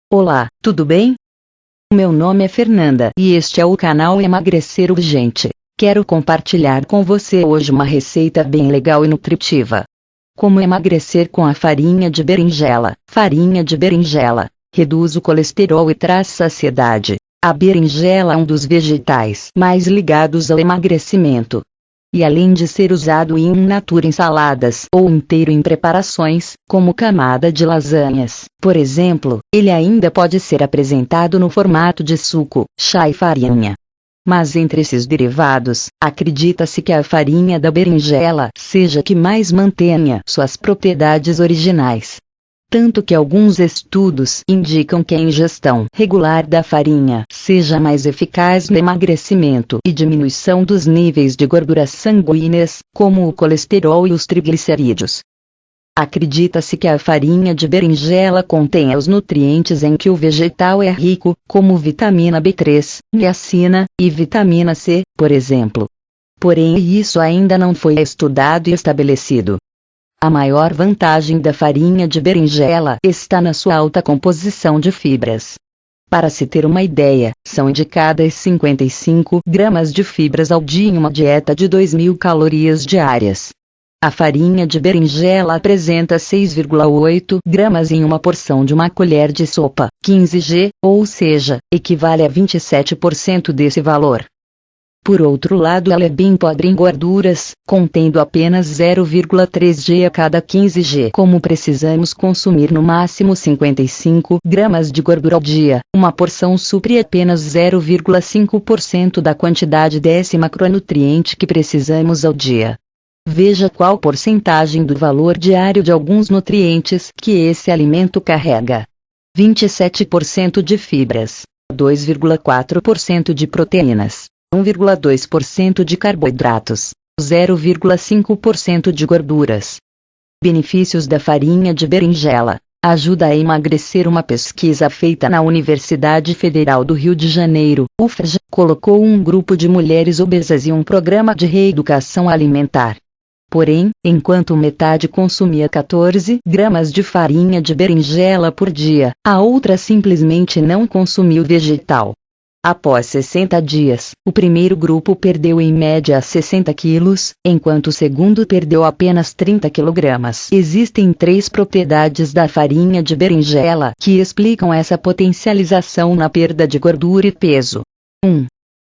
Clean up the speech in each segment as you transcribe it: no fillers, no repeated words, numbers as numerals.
Olá, tudo bem? Meu nome é Fernanda e este é o canal Emagrecer Urgente. Quero compartilhar com você hoje uma receita bem legal e nutritiva. Como emagrecer com a farinha de berinjela. Farinha de berinjela reduz o colesterol e traz saciedade. A berinjela é um dos vegetais mais ligados ao emagrecimento. E além de ser usado in natura em saladas ou inteiro em preparações, como camada de lasanhas, por exemplo, ele ainda pode ser apresentado no formato de suco, chá e farinha. Mas entre esses derivados, acredita-se que a farinha da berinjela seja a que mais mantenha suas propriedades originais. Tanto que alguns estudos indicam que a ingestão regular da farinha seja mais eficaz no emagrecimento e diminuição dos níveis de gorduras sanguíneas, como o colesterol e os triglicerídeos. Acredita-se que a farinha de berinjela contenha os nutrientes em que o vegetal é rico, como vitamina B3, niacina e vitamina C, por exemplo. Porém, isso ainda não foi estudado e estabelecido. A maior vantagem da farinha de berinjela está na sua alta composição de fibras. Para se ter uma ideia, são indicadas 55 gramas de fibras ao dia em uma dieta de 2.000 calorias diárias. A farinha de berinjela apresenta 6,8 gramas em uma porção de uma colher de sopa, 15 g, ou seja, equivale a 27% desse valor. Por outro lado, ela é bem pobre em gorduras, contendo apenas 0,3 g a cada 15 g. Como precisamos consumir no máximo 55 gramas de gordura ao dia, uma porção supre apenas 0,5% da quantidade desse macronutriente que precisamos ao dia. Veja qual porcentagem do valor diário de alguns nutrientes que esse alimento carrega. 27% de fibras, 2,4% de proteínas, 1,2% de carboidratos, 0,5% de gorduras. Benefícios da farinha de berinjela. Ajuda a emagrecer. Uma pesquisa feita na Universidade Federal do Rio de Janeiro, UFRJ, colocou um grupo de mulheres obesas em um programa de reeducação alimentar. Porém, enquanto metade consumia 14 gramas de farinha de berinjela por dia, a outra simplesmente não consumiu vegetal. Após 60 dias, o primeiro grupo perdeu em média 60 quilos, enquanto o segundo perdeu apenas 30 quilogramas. Existem 3 propriedades da farinha de berinjela que explicam essa potencialização na perda de gordura e peso. 1.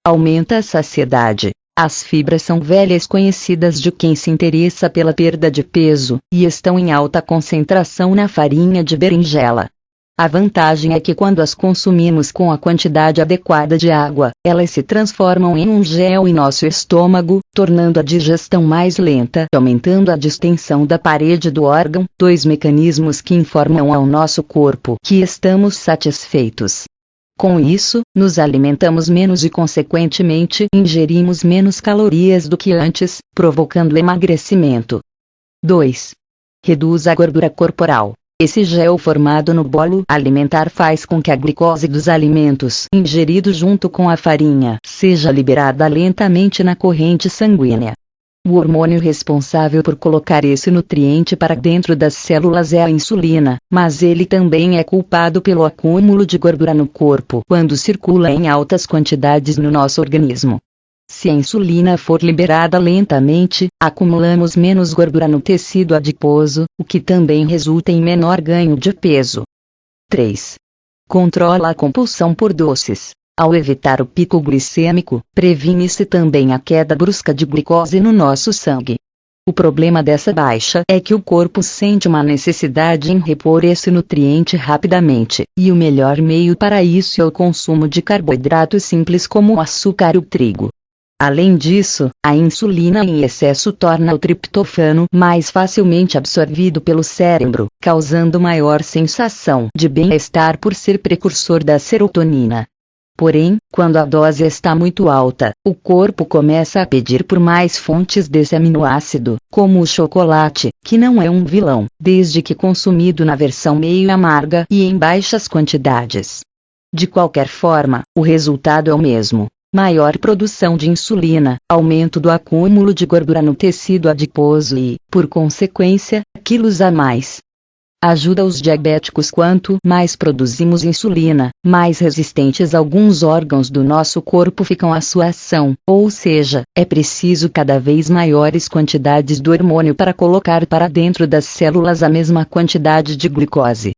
Aumenta a saciedade. As fibras são velhas conhecidas de quem se interessa pela perda de peso, e estão em alta concentração na farinha de berinjela. A vantagem é que quando as consumimos com a quantidade adequada de água, elas se transformam em um gel em nosso estômago, tornando a digestão mais lenta e aumentando a distensão da parede do órgão, 2 mecanismos que informam ao nosso corpo que estamos satisfeitos. Com isso, nos alimentamos menos e consequentemente ingerimos menos calorias do que antes, provocando emagrecimento. 2. Reduz a gordura corporal. Esse gel formado no bolo alimentar faz com que a glicose dos alimentos ingeridos junto com a farinha seja liberada lentamente na corrente sanguínea. O hormônio responsável por colocar esse nutriente para dentro das células é a insulina, mas ele também é culpado pelo acúmulo de gordura no corpo quando circula em altas quantidades no nosso organismo. Se a insulina for liberada lentamente, acumulamos menos gordura no tecido adiposo, o que também resulta em menor ganho de peso. 3. Controla a compulsão por doces. Ao evitar o pico glicêmico, previne-se também a queda brusca de glicose no nosso sangue. O problema dessa baixa é que o corpo sente uma necessidade em repor esse nutriente rapidamente, e o melhor meio para isso é o consumo de carboidratos simples como o açúcar e o trigo. Além disso, a insulina em excesso torna o triptofano mais facilmente absorvido pelo cérebro, causando maior sensação de bem-estar por ser precursor da serotonina. Porém, quando a dose está muito alta, o corpo começa a pedir por mais fontes desse aminoácido, como o chocolate, que não é um vilão, desde que consumido na versão meio amarga e em baixas quantidades. De qualquer forma, o resultado é o mesmo. Maior produção de insulina, aumento do acúmulo de gordura no tecido adiposo e, por consequência, quilos a mais. ajuda os diabéticos. Quanto mais produzimos insulina, mais resistentes alguns órgãos do nosso corpo ficam à sua ação, ou seja, é preciso cada vez maiores quantidades do hormônio para colocar para dentro das células a mesma quantidade de glicose.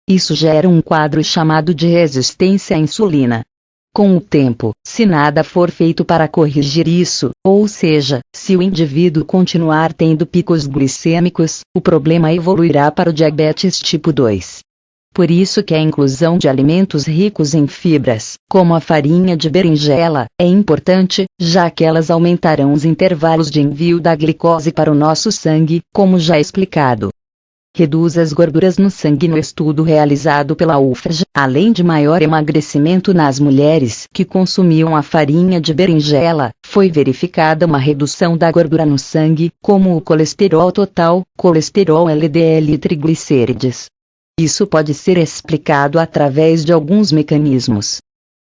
Isso gera um quadro chamado de resistência à insulina. Com o tempo, se nada for feito para corrigir isso, ou seja, se o indivíduo continuar tendo picos glicêmicos, o problema evoluirá para o diabetes tipo 2. Por isso que a inclusão de alimentos ricos em fibras, como a farinha de berinjela, é importante, já que elas aumentarão os intervalos de envio da glicose para o nosso sangue, como já explicado. Reduz as gorduras no sangue. No estudo realizado pela UFRJ, além de maior emagrecimento nas mulheres que consumiam a farinha de berinjela, foi verificada uma redução da gordura no sangue, como o colesterol total, colesterol LDL e triglicérides. Isso pode ser explicado através de alguns mecanismos.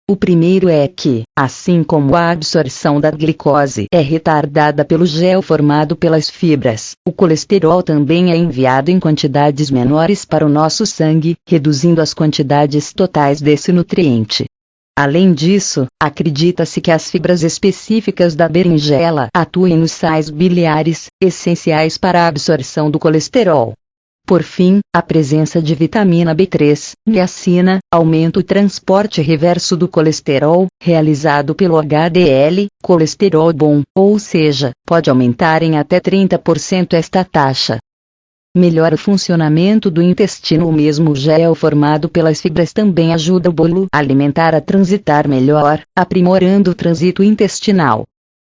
O primeiro é que, assim como a absorção da glicose é retardada pelo gel formado pelas fibras, o colesterol também é enviado em quantidades menores para o nosso sangue, reduzindo as quantidades totais desse nutriente. Além disso, acredita-se que as fibras específicas da berinjela atuem nos sais biliares, essenciais para a absorção do colesterol. Por fim, a presença de vitamina B3, niacina, aumenta o transporte reverso do colesterol, realizado pelo HDL, colesterol bom, ou seja, pode aumentar em até 30% esta taxa. Melhora o funcionamento do intestino. O mesmo gel formado pelas fibras também ajuda o bolo alimentar a transitar melhor, aprimorando o trânsito intestinal.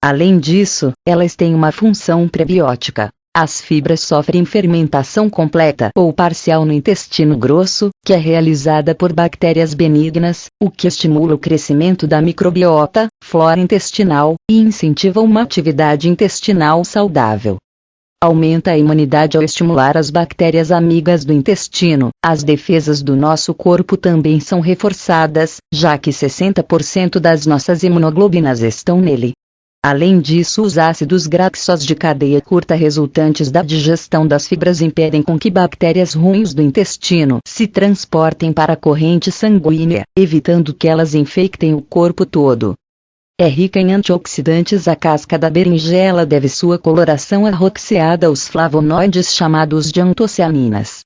Além disso, elas têm uma função prebiótica. As fibras sofrem fermentação completa ou parcial no intestino grosso, que é realizada por bactérias benignas, o que estimula o crescimento da microbiota, flora intestinal, e incentiva uma atividade intestinal saudável. Aumenta a imunidade ao estimular as bactérias amigas do intestino. As defesas do nosso corpo também são reforçadas, já que 60% das nossas imunoglobinas estão nele. Além disso, os ácidos graxos de cadeia curta resultantes da digestão das fibras impedem com que bactérias ruins do intestino se transportem para a corrente sanguínea, evitando que elas infectem o corpo todo. É rica em antioxidantes. A casca da berinjela deve sua coloração arroxeada aos flavonoides chamados de antocianinas.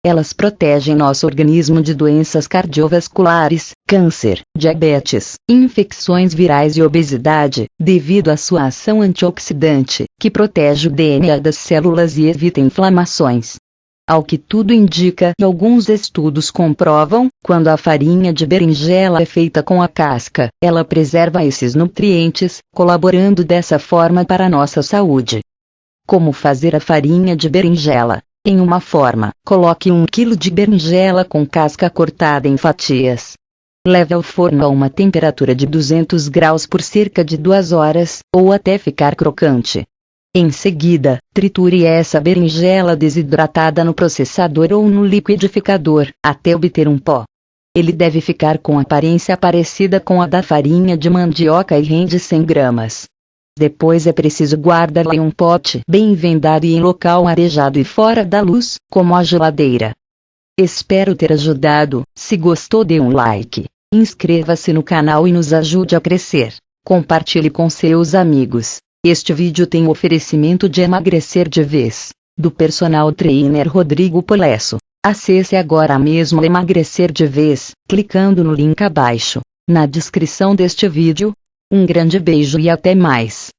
Elas protegem nosso organismo de doenças cardiovasculares, câncer, diabetes, infecções virais e obesidade, devido à sua ação antioxidante, que protege o DNA das células e evita inflamações. Ao que tudo indica, alguns estudos comprovam, quando a farinha de berinjela é feita com a casca, ela preserva esses nutrientes, colaborando dessa forma para a nossa saúde. Como fazer a farinha de berinjela? Em uma forma, coloque 1 kg de berinjela com casca cortada em fatias. Leve ao forno a uma temperatura de 200 graus por cerca de 2 horas, ou até ficar crocante. Em seguida, triture essa berinjela desidratada no processador ou no liquidificador, até obter um pó. Ele deve ficar com aparência parecida com a da farinha de mandioca e rende 100 gramas. Depois é preciso guardá-la em um pote bem vendado e em local arejado e fora da luz, como a geladeira. Espero ter ajudado. Se gostou, dê um like. Inscreva-se no canal e nos ajude a crescer. Compartilhe com seus amigos. Este vídeo tem oferecimento de Emagrecer de Vez, do personal trainer Rodrigo Polesso. Acesse agora mesmo Emagrecer de Vez, clicando no link abaixo, na descrição deste vídeo. Um grande beijo e até mais.